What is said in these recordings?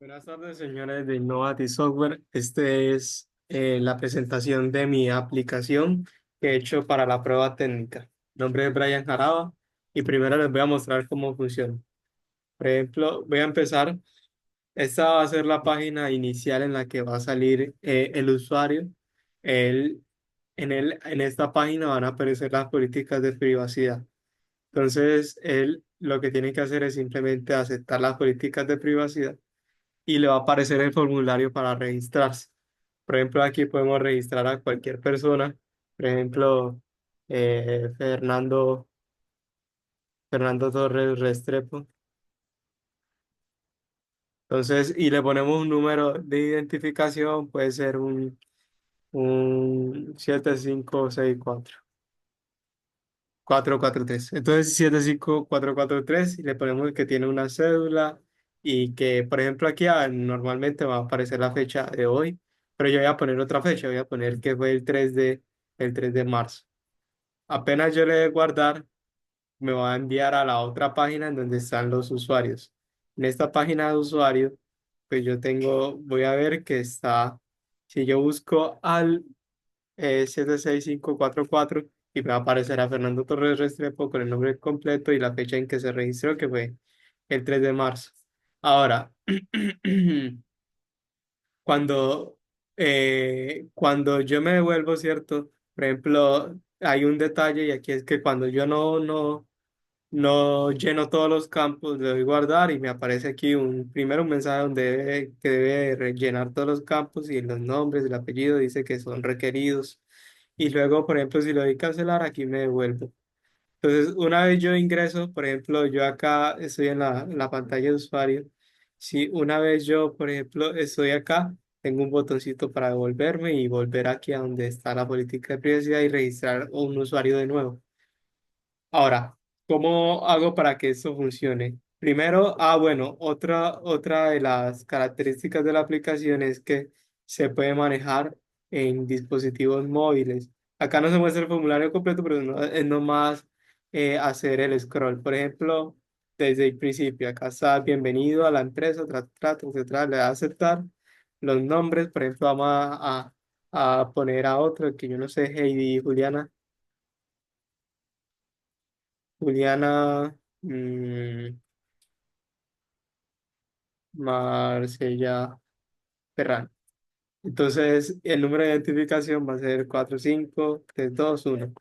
Buenas tardes, señores de Innovati Software. Este es la presentación de mi aplicación que he hecho para la prueba técnica. Mi nombre es Brian Jaraba y primero les voy a mostrar cómo funciona. Por ejemplo, voy a empezar. Esta va a ser la página inicial en la que va a salir el usuario. Él, en esta página van a aparecer las políticas de privacidad. Entonces, él lo que tiene que hacer es simplemente aceptar las políticas de privacidad y le va a aparecer el formulario para registrarse. Por ejemplo, aquí podemos registrar a cualquier persona. Por ejemplo, Fernando Torres Restrepo. Entonces, y le ponemos un número de identificación, puede ser un 7564 443. Entonces, 75443 y le ponemos que tiene una cédula y que, por ejemplo, aquí normalmente va a aparecer la fecha de hoy, pero yo voy a poner otra fecha, voy a poner que fue el 3 de marzo. Apenas yo le dé guardar, me va a enviar a la otra página en donde están los usuarios. En esta página de usuario, pues voy a ver que está, si yo busco al 76544 y me va a aparecer a Fernando Torres Restrepo con el nombre completo y la fecha en que se registró, que fue el 3 de marzo. Ahora, cuando yo me devuelvo, ¿cierto? Por ejemplo, hay un detalle y aquí es que cuando yo no lleno todos los campos, le doy guardar y me aparece aquí primero un mensaje que debe rellenar todos los campos y los nombres, el apellido, dice que son requeridos. Y luego, por ejemplo, si le doy cancelar, aquí me devuelvo. Entonces, una vez yo ingreso, por ejemplo, yo acá estoy en la pantalla de usuario. Si una vez yo, por ejemplo, estoy acá, tengo un botoncito para devolverme y volver aquí a donde está la política de privacidad y registrar un usuario de nuevo. Ahora, ¿cómo hago para que esto funcione? Primero, bueno, otra de las características de la aplicación es que se puede manejar en dispositivos móviles. Acá no se muestra el formulario completo, pero es nomás hacer el scroll. Por ejemplo, desde el principio, acá está bienvenido a la empresa, etcétera, le da a aceptar los nombres. Por ejemplo, vamos a poner a otro que yo no sé, Heidi Juliana. Juliana Marcella Ferran. Entonces, el número de identificación va a ser 45321.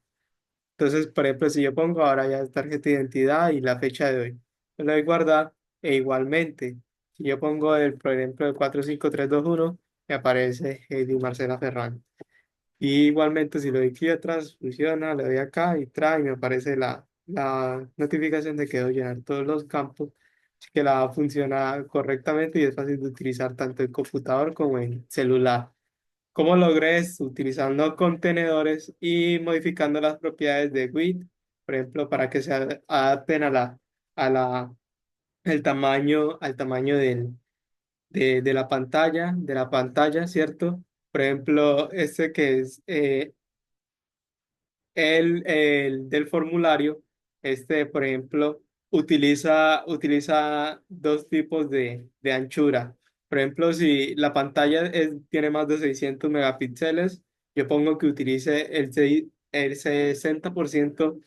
Entonces, por ejemplo, si yo pongo ahora ya tarjeta de identidad y la fecha de hoy, le doy guardar e igualmente, si yo pongo por ejemplo, el 45321 me aparece Heidi Marcela Ferran. Y igualmente, si le doy clic atrás, funciona, le doy acá y trae, y me aparece la notificación de que debo llenar todos los campos, así que la funciona correctamente y es fácil de utilizar tanto en computador como en celular. ¿Cómo logré esto? Utilizando contenedores y modificando las propiedades de GUID, por ejemplo, para que se adapten a la, al tamaño de la pantalla, ¿cierto? Por ejemplo, este que es el del formulario, por ejemplo, utiliza dos tipos de anchura. Por ejemplo, si la pantalla tiene más de 600 megapíxeles, yo pongo que utilice el 60%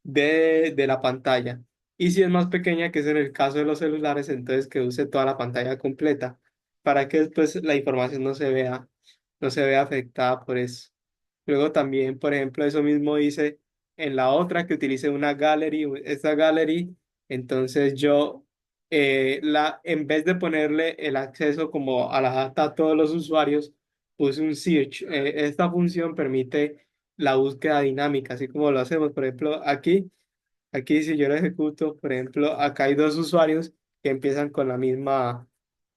de la pantalla. Y si es más pequeña, que es en el caso de los celulares, entonces que use toda la pantalla completa, para que después la información no se vea afectada por eso. Luego también, por ejemplo, eso mismo hice en la otra que utilicé una gallery, esta gallery, entonces yo en vez de ponerle el acceso como a la data a todos los usuarios, puse un search. Esta función permite la búsqueda dinámica, así como lo hacemos, por ejemplo, aquí si yo lo ejecuto, por ejemplo, acá hay dos usuarios que empiezan con la misma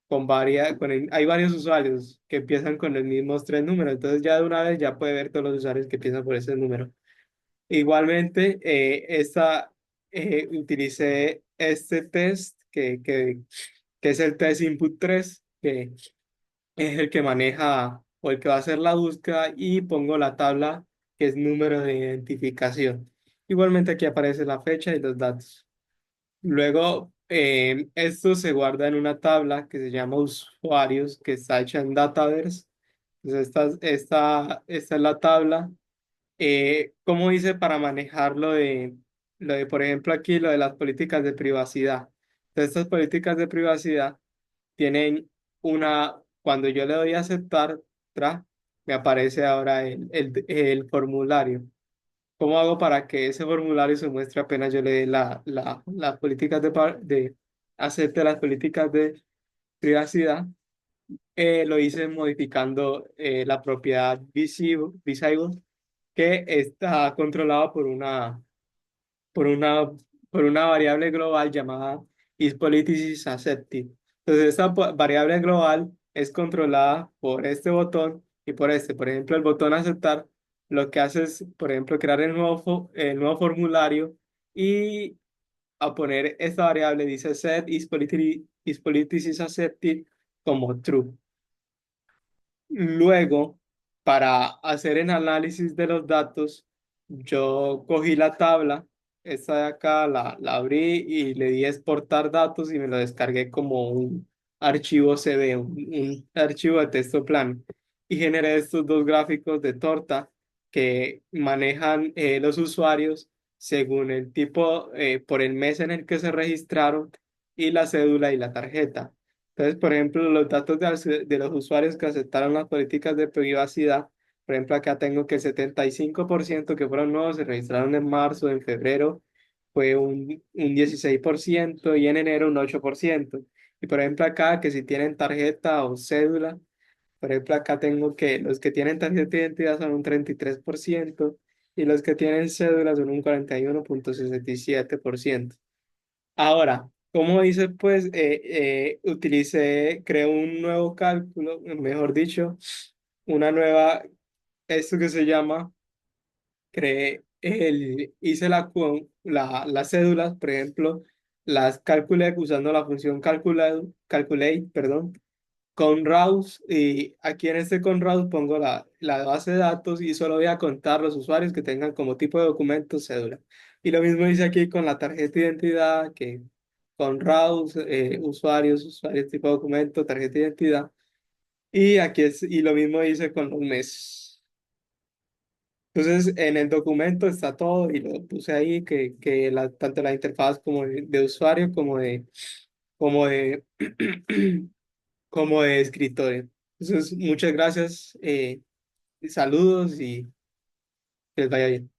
hay varios usuarios que empiezan con los mismos tres números, entonces ya de una vez ya puede ver todos los usuarios que empiezan por ese número. Igualmente, utilicé este test que es el test input 3 que es el que maneja o el que va a hacer la búsqueda y pongo la tabla que es número de identificación. Igualmente aquí aparece la fecha y los datos. Luego Esto se guarda en una tabla que se llama usuarios, que está hecha en Dataverse. Entonces, esta es la tabla. ¿Cómo hice para manejar por ejemplo, aquí lo de las políticas de privacidad? Entonces, estas políticas de privacidad tienen cuando yo le doy a aceptar, me aparece ahora el formulario. ¿Cómo hago para que ese formulario se muestre apenas yo le dé las políticas de acepte las políticas de privacidad? Lo hice modificando la propiedad visible que está controlado por una, por una variable global llamada isPoliticisAccepted. Entonces, esta variable global es controlada por este botón y por este. Por ejemplo, el botón aceptar lo que hace es, por ejemplo, crear el nuevo formulario y a poner esta variable, dice set isPoliticisAccepted como true. Luego, para hacer el análisis de los datos, yo cogí la tabla, esta de acá, la abrí y le di a exportar datos y me lo descargué como un archivo CB, un archivo de texto plano. Y generé estos dos gráficos de torta que manejan los usuarios según el tipo, por el mes en el que se registraron y la cédula y la tarjeta. Entonces, por ejemplo, los datos de los usuarios que aceptaron las políticas de privacidad, por ejemplo, acá tengo que el 75% que fueron nuevos se registraron en marzo, en febrero fue un 16% y en enero un 8%. Y por ejemplo, acá que si tienen tarjeta o cédula, por ejemplo, acá tengo que los que tienen tarjeta de identidad son un 33% y los que tienen cédula son un 41,67%. Ahora, como dice, pues creé un nuevo cálculo, mejor dicho, una nueva, esto que se llama, hice las cédulas, por ejemplo, las calculé usando la función calculate, perdón, con Raws, y aquí en este con Raws pongo la base de datos y solo voy a contar los usuarios que tengan como tipo de documento cédula. Y lo mismo hice aquí con la tarjeta de identidad, que con Raws, usuarios, tipo de documento, tarjeta de identidad. Y lo mismo hice con los meses. Entonces, en el documento está todo y lo puse ahí, que tanto la interfaz como de usuario como de como de escritorio. Entonces, muchas gracias, saludos y que les vaya bien.